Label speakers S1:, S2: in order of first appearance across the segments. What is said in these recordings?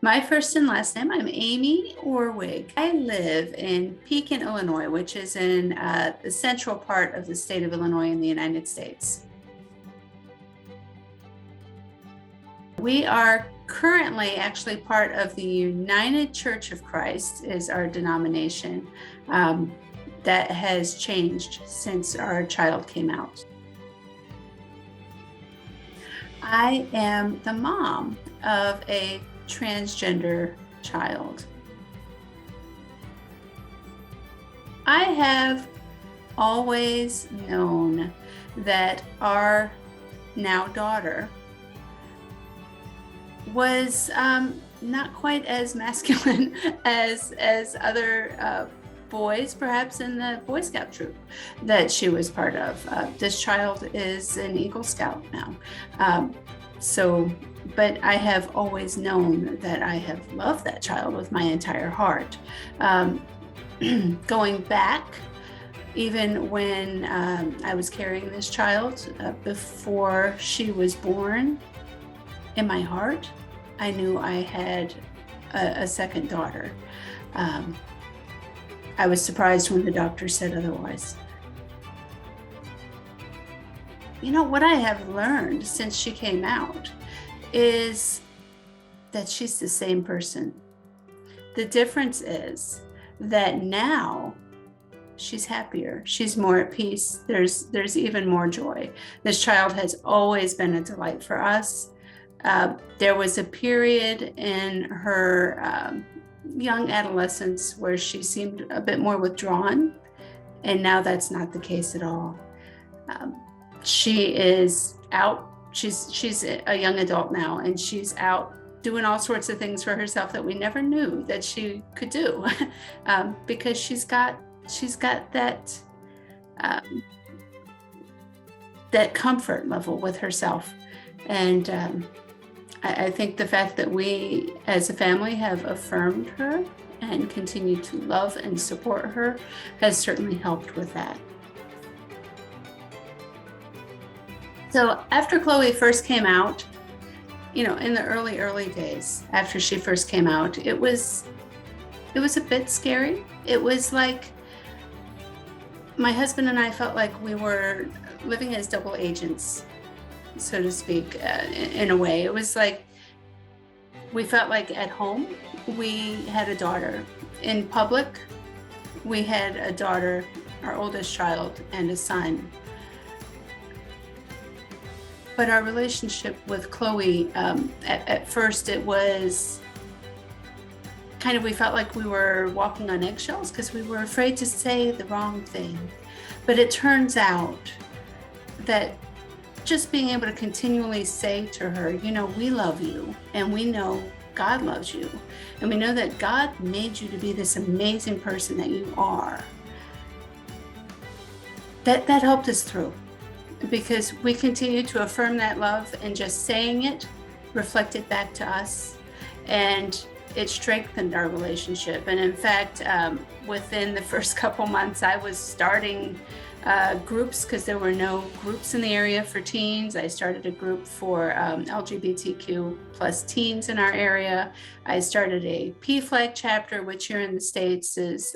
S1: My first and last name, I'm Amy Orwig. I live in Pekin, Illinois, which is in the central part of the state of Illinois in the United States. We are currently actually part of the United Church of Christ is our denomination. That has changed since our child came out. I am the mom of a transgender child. I have always known that our now daughter was not quite as masculine as other boys, perhaps in the Boy Scout troop that she was part of. This child is an Eagle Scout now. But I have always known that I have loved that child with my entire heart. Going back, even when I was carrying this child, before she was born, in my heart, I knew I had a second daughter. I was surprised when the doctor said otherwise. You know, what I have learned since she came out is that she's the same person. The difference is that now she's happier, she's more at peace, there's even more joy. This child has always been a delight for us. There was a period in her young adolescence where she seemed a bit more withdrawn, and now that's not the case at all. She is out. She's a young adult now, and she's out doing all sorts of things for herself that we never knew that she could do, because she's got that that comfort level with herself. And I think the fact that we as a family have affirmed her and continue to love and support her has certainly helped with that. So after Chloe first came out, you know, in the early days after she first came out, it was a bit scary. It was like my husband and I felt like we were living as double agents, so to speak, in a way. It was like we felt like at home we had a daughter. In public, we had a daughter, our oldest child, and a son. But our relationship with Chloe, at first it was kind of, we felt like we were walking on eggshells because we were afraid to say the wrong thing. But it turns out that just being able to continually say to her, you know, we love you, and we know God loves you, and we know that God made you to be this amazing person that you are, that helped us through, because we continued to affirm that love, and just saying it reflected back to us, and it strengthened our relationship. And in fact, within the first couple months, I was starting groups, because there were no groups in the area for teens. I started a group for LGBTQ plus teens in our area. I started a PFLAG chapter, which here in the States is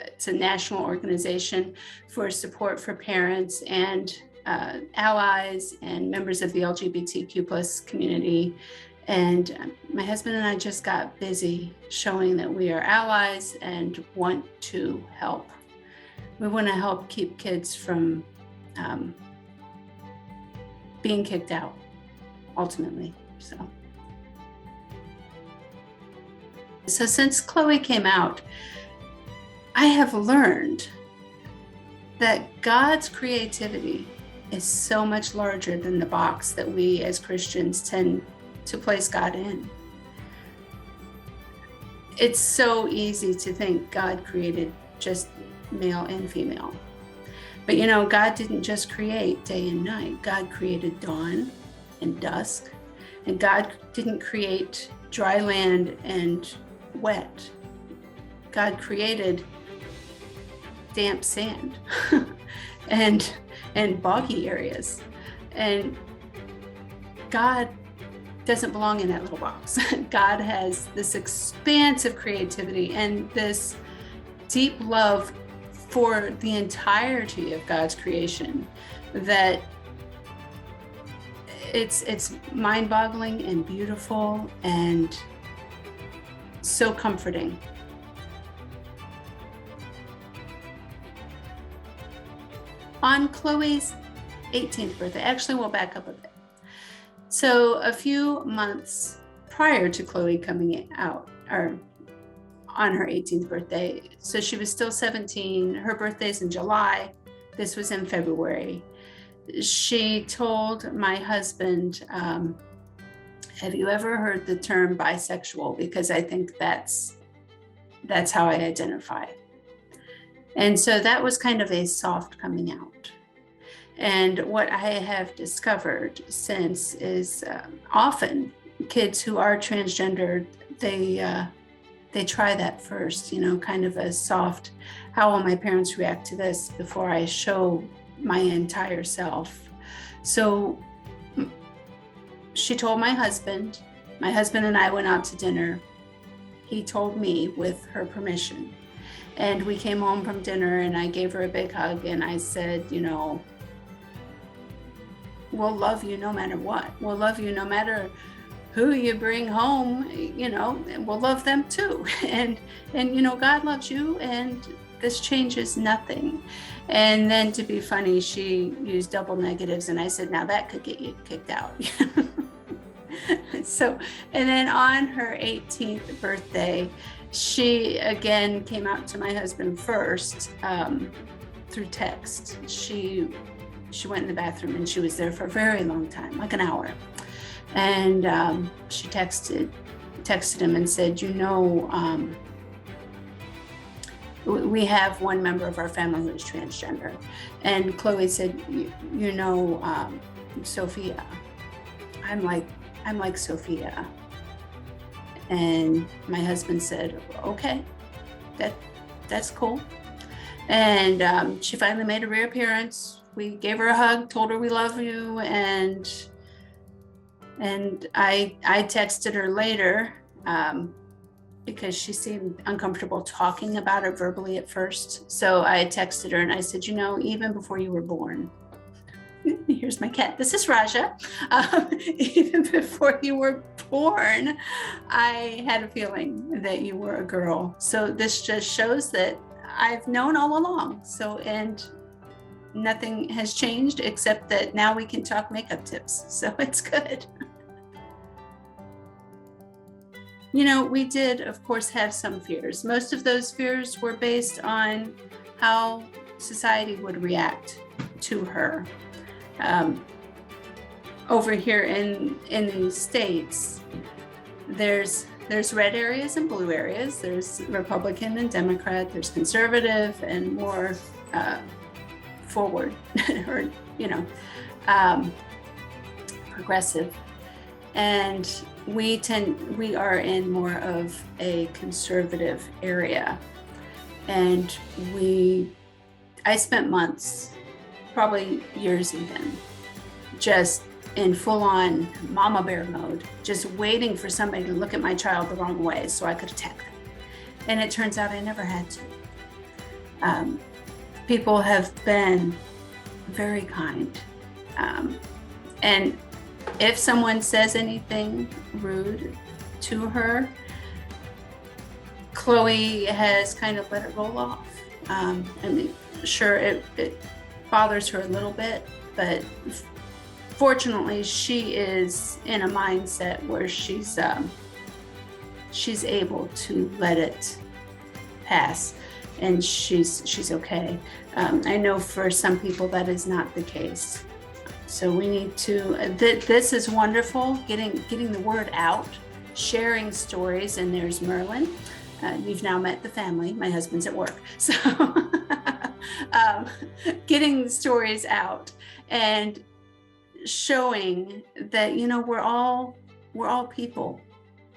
S1: it's a national organization for support for parents and allies and members of the LGBTQ plus community. And my husband and I just got busy showing that we are allies and want to help. We want to help keep kids from being kicked out, ultimately. So since Chloe came out, I have learned that God's creativity is so much larger than the box that we as Christians tend to place God in. It's so easy to think God created just male and female. But you know, God didn't just create day and night. God created dawn and dusk. And God didn't create dry land and wet. God created damp sand and boggy areas. And God doesn't belong in that little box. God has this expansive creativity and this deep love for the entirety of God's creation that it's mind-boggling and beautiful and so comforting. On Chloe's 18th birthday, actually we'll back up a bit. So a few months prior to Chloe coming out, or on her 18th birthday, so she was still 17, her birthday's in July, this was in February, she told my husband, have you ever heard the term bisexual? Because I think that's how I identify. And so that was kind of a soft coming out. And what I have discovered since is often kids who are transgendered, they try that first, kind of a soft, how will my parents react to this before I show my entire self? So she told my husband and I went out to dinner. He told me with her permission. And we came home from dinner and I gave her a big hug and I said, we'll love you no matter what. We'll love you no matter who you bring home, and we'll love them too. And God loves you and this changes nothing. And then to be funny, she used double negatives and I said, now that could get you kicked out. So, and then on her 18th birthday, she again came out to my husband first through text. She went in the bathroom and she was there for a very long time, like an hour. And she texted him and said, we have one member of our family who is transgender. And Chloe said, Sophia. I'm like Sophia. And my husband said, okay, that's cool. And she finally made a reappearance. We gave her a hug, told her we love you, and I texted her later because she seemed uncomfortable talking about it verbally at first. So I texted her and I said, even before you were born, here's my cat, this is Raja. Even before you were born, I had a feeling that you were a girl. So this just shows that I've known all along. So, and nothing has changed except that now we can talk makeup tips. So it's good. We did, of course, have some fears. Most of those fears were based on how society would react to her. Over here in the States, there's red areas and blue areas. There's Republican and Democrat. There's conservative and more forward or progressive. And we are in more of a conservative area. And I spent months, probably years even, just in full-on mama bear mode, just waiting for somebody to look at my child the wrong way so I could attack them. And it turns out I never had to. People have been very kind. And if someone says anything rude to her, Chloe has kind of let it roll off. Sure, it bothers her a little bit, but fortunately she is in a mindset where she's able to let it pass, and she's okay. I know for some people that is not the case. So we need to, this is wonderful, getting the word out, sharing stories. And there's Merlin. You've now met the family. My husband's at work. So getting the stories out and showing that, we're all people.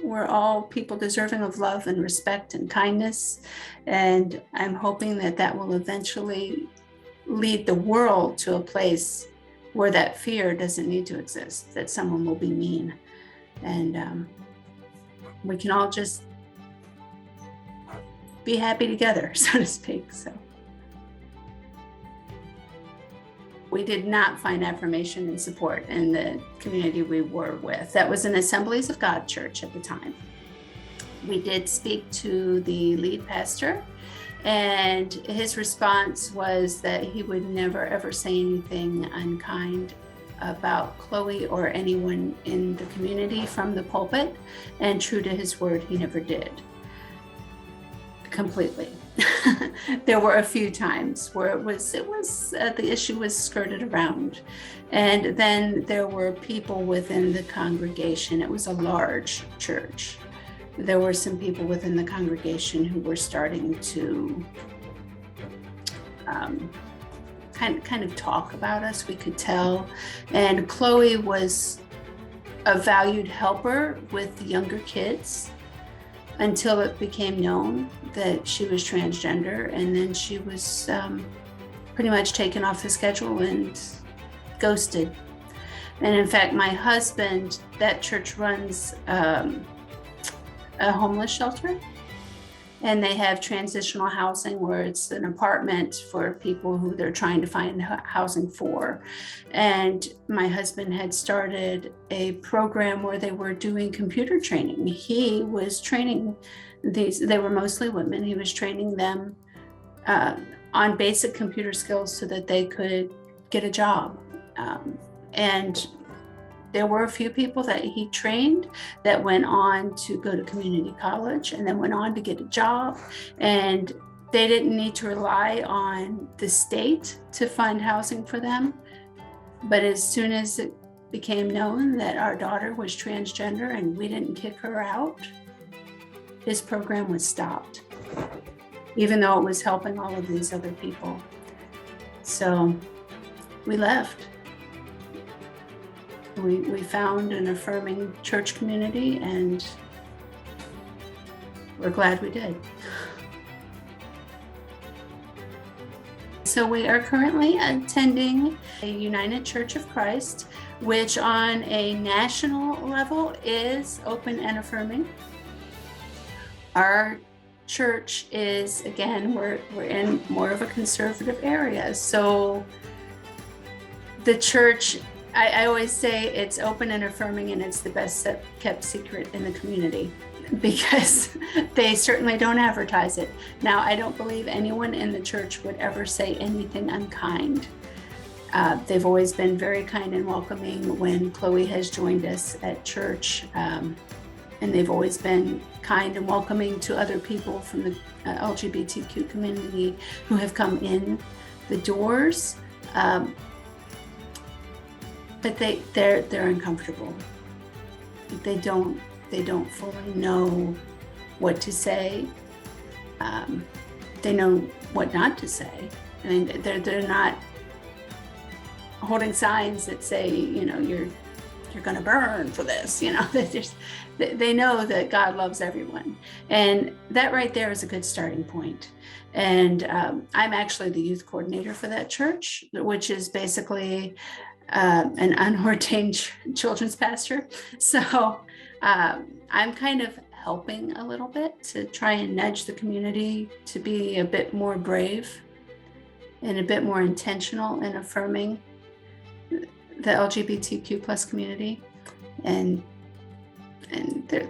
S1: We're all people deserving of love and respect and kindness. And I'm hoping that will eventually lead the world to a place where that fear doesn't need to exist, that someone will be mean. And we can all just be happy together, so to speak. So we did not find affirmation and support in the community we were with. That was an Assemblies of God church at the time. We did speak to the lead pastor, and his response was that he would never ever say anything unkind about Chloe or anyone in the community from the pulpit, and true to his word, he never did. Completely. There were a few times where it was the issue was skirted around, and then there were people within the congregation. It was a large church. There were some people within the congregation who were starting to kind of talk about us. We could tell, and Chloe was a valued helper with the younger kids until it became known that she was transgender, and then she was pretty much taken off the schedule and ghosted. And in fact, my husband, that church runs a homeless shelter, and they have transitional housing where it's an apartment for people who they're trying to find housing for. And my husband had started a program where they were doing computer training. He was training they were mostly women. He was training them on basic computer skills so that they could get a job. And there were a few people that he trained that went on to go to community college and then went on to get a job. And they didn't need to rely on the state to find housing for them. But as soon as it became known that our daughter was transgender and we didn't kick her out, his program was stopped, even though it was helping all of these other people. So we left. We found an affirming church community, and we're glad we did. So we are currently attending a United Church of Christ, which on a national level is open and affirming. Our church is, again, we're in more of a conservative area. So the church, I always say it's open and affirming, and it's the best kept secret in the community because they certainly don't advertise it. Now, I don't believe anyone in the church would ever say anything unkind. They've always been very kind and welcoming when Chloe has joined us at church, and they've always been kind and welcoming to other people from the LGBTQ community who have come in the doors. But they're uncomfortable. They don't fully know what to say. They know what not to say. I mean, they're not holding signs that say, you're going to burn for this. They know that God loves everyone, and that right there is a good starting point. And I'm actually the youth coordinator for that church, which is basically an unordained children's pastor. So I'm kind of helping a little bit to try and nudge the community to be a bit more brave and a bit more intentional in affirming the LGBTQ plus community. And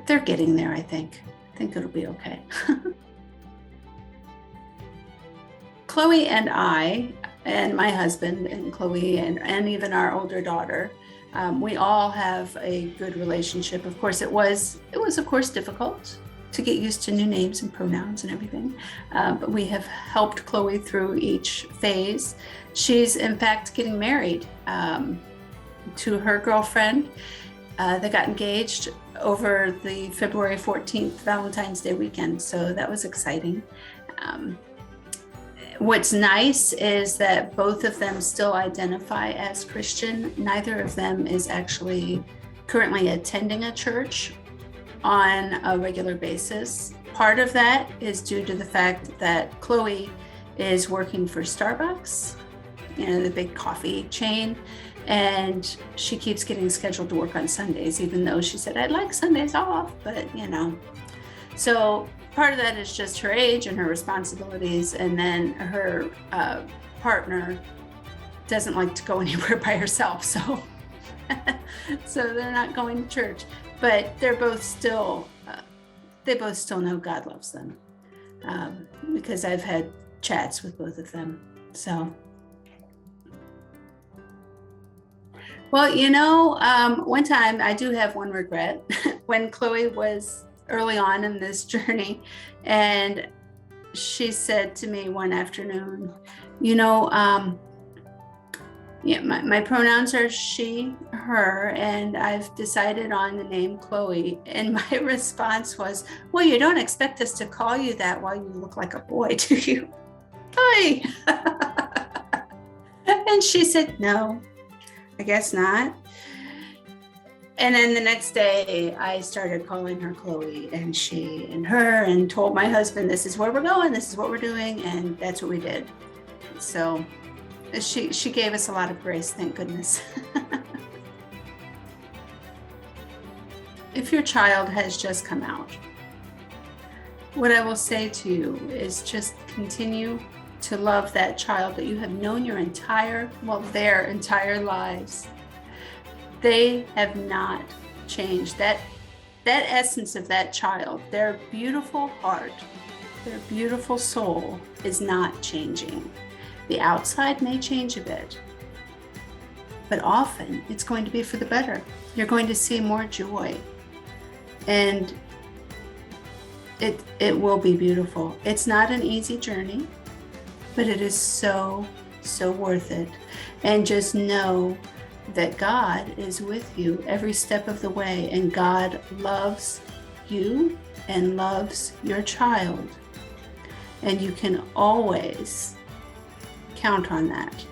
S1: they're getting there, I think. I think it'll be okay. Chloe and I, and my husband and Chloe and even our older daughter, we all have a good relationship. Of course, it was of course difficult to get used to new names and pronouns and everything, but we have helped Chloe through each phase. She's in fact getting married to her girlfriend. They got engaged over the February 14th Valentine's Day weekend, so that was exciting. What's nice is that both of them still identify as Christian. Neither of them is actually currently attending a church on a regular basis. Part of that is due to the fact that Chloe is working for Starbucks, the big coffee chain. And she keeps getting scheduled to work on Sundays, even though she said, I'd like Sundays off, but So part of that is just her age and her responsibilities. And then her partner doesn't like to go anywhere by herself. So, so they're not going to church, but they're both still, they both still know God loves them, because I've had chats with both of them. So, well, one time I do have one regret when Chloe was early on in this journey, and she said to me one afternoon, my pronouns are she, her, and I've decided on the name Chloe. And my response was, well, you don't expect us to call you that while you look like a boy, do you? Hi. And she said, no, I guess not. And then the next day I started calling her Chloe, and she and her, and told my husband, this is where we're going, this is what we're doing. And that's what we did. So she gave us a lot of grace, thank goodness. If your child has just come out, what I will say to you is just continue to love that child that you have known their entire lives. They have not changed. That essence of that child, their beautiful heart, their beautiful soul is not changing. The outside may change a bit, but often it's going to be for the better. You're going to see more joy, and it will be beautiful. It's not an easy journey, but it is so, so worth it. And just know that God is with you every step of the way, and God loves you and loves your child. And you can always count on that.